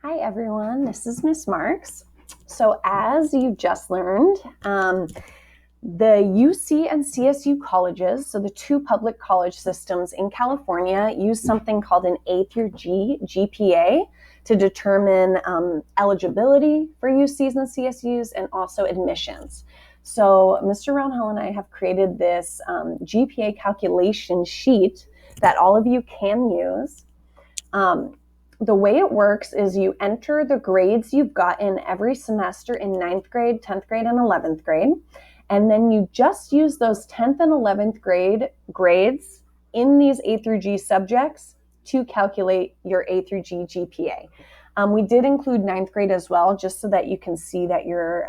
Hi everyone, this is Miss Marks. So as you just learned, the UC and CSU colleges, so the two public college systems in California, use something called an A through G GPA to determine eligibility for UCs and CSUs and also admissions. So Mr. Roundhill and I have created this GPA calculation sheet that all of you can use. The way it works is you enter the grades you've gotten every semester in 9th grade, 10th grade, and 11th grade. And then you just use those 10th and 11th grade grades in these A through G subjects to calculate your A through G GPA. We did include 9th grade as well, just so that you can see that you're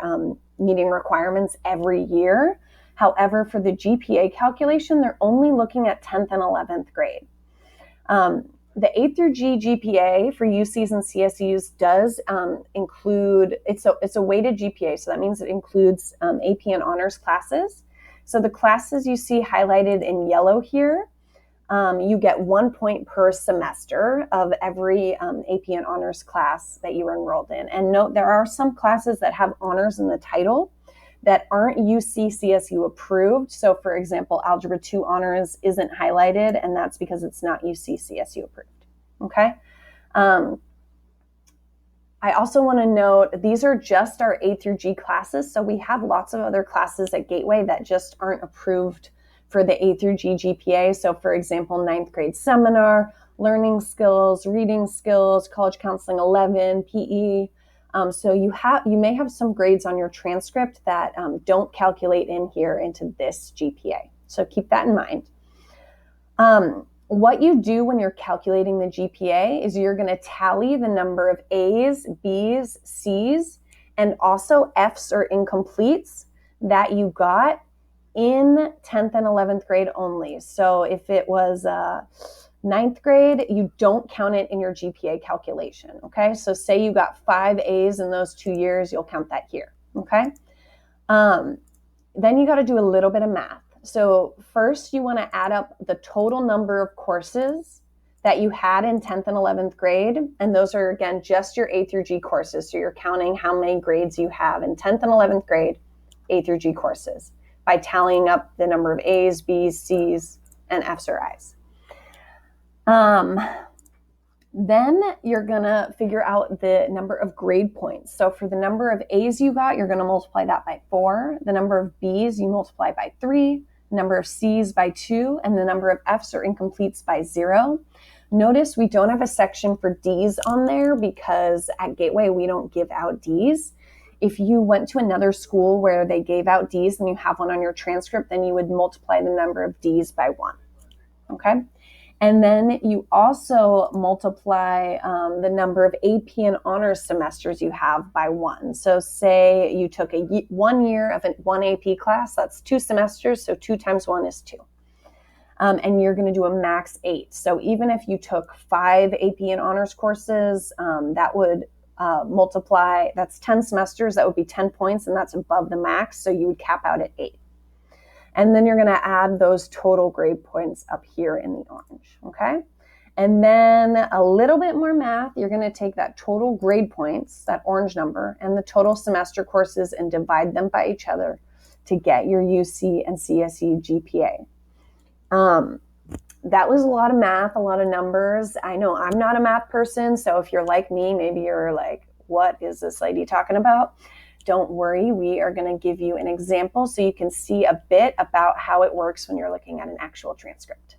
meeting requirements every year. However, for the GPA calculation, they're only looking at 10th and 11th grade. The A through G GPA for UCs and CSUs does include, it's a weighted GPA, so that means it includes AP and honors classes. So the classes you see highlighted in yellow here, you get 1 point per semester of every AP and honors class that you were enrolled in. And note, there are some classes that have honors in the title that aren't UC CSU approved. So for example, Algebra 2 honors isn't highlighted, and that's because it's not UC CSU approved. Okay. I also want to note, these are just our A through G classes. So we have lots of other classes at Gateway that just aren't approved for the A through G GPA. So for example, 9th grade seminar, learning skills, reading skills, college counseling 11, PE. So you may have some grades on your transcript that don't calculate in here into this GPA. So keep that in mind. What you do when you're calculating the GPA is you're going to tally the number of A's, B's, C's, and also F's or incompletes that you got in 10th and 11th grade only. So if it was 9th grade, you don't count it in your GPA calculation, okay? So say you got 5 A's in those 2 years, you'll count that here, okay? Then you got to do a little bit of math. So first you want to add up the total number of courses that you had in 10th and 11th grade, and those are, again, just your A through G courses. So you're counting how many grades you have in 10th and 11th grade A through G courses by tallying up the number of A's, B's, C's, and F's or I's. Then you're going to figure out the number of grade points. So for the number of A's you got, you're going to multiply that by 4. The number of B's you multiply by 3, number of C's by 2, and the number of F's or incompletes by 0. Notice we don't have a section for D's on there because at Gateway we don't give out D's. If you went to another school where they gave out D's and you have one on your transcript, then you would multiply the number of D's by 1. Okay? And then you also multiply the number of AP and honors semesters you have by 1. So say you took 1 year of one AP class, that's 2 semesters, so 2 times 1 is 2. And you're going to do a max 8. So even if you took 5 AP and honors courses, that would multiply, that's 10 semesters, that would be 10 points, and that's above the max, so you would cap out at 8. And then you're going to add those total grade points up here in the orange, okay? And then a little bit more math, you're going to take that total grade points, that orange number, and the total semester courses and divide them by each other to get your UC and CSU GPA. That was a lot of math, a lot of numbers. I know I'm not a math person, so if you're like me, maybe you're like, what is this lady talking about? Don't worry, we are going to give you an example so you can see a bit about how it works when you're looking at an actual transcript.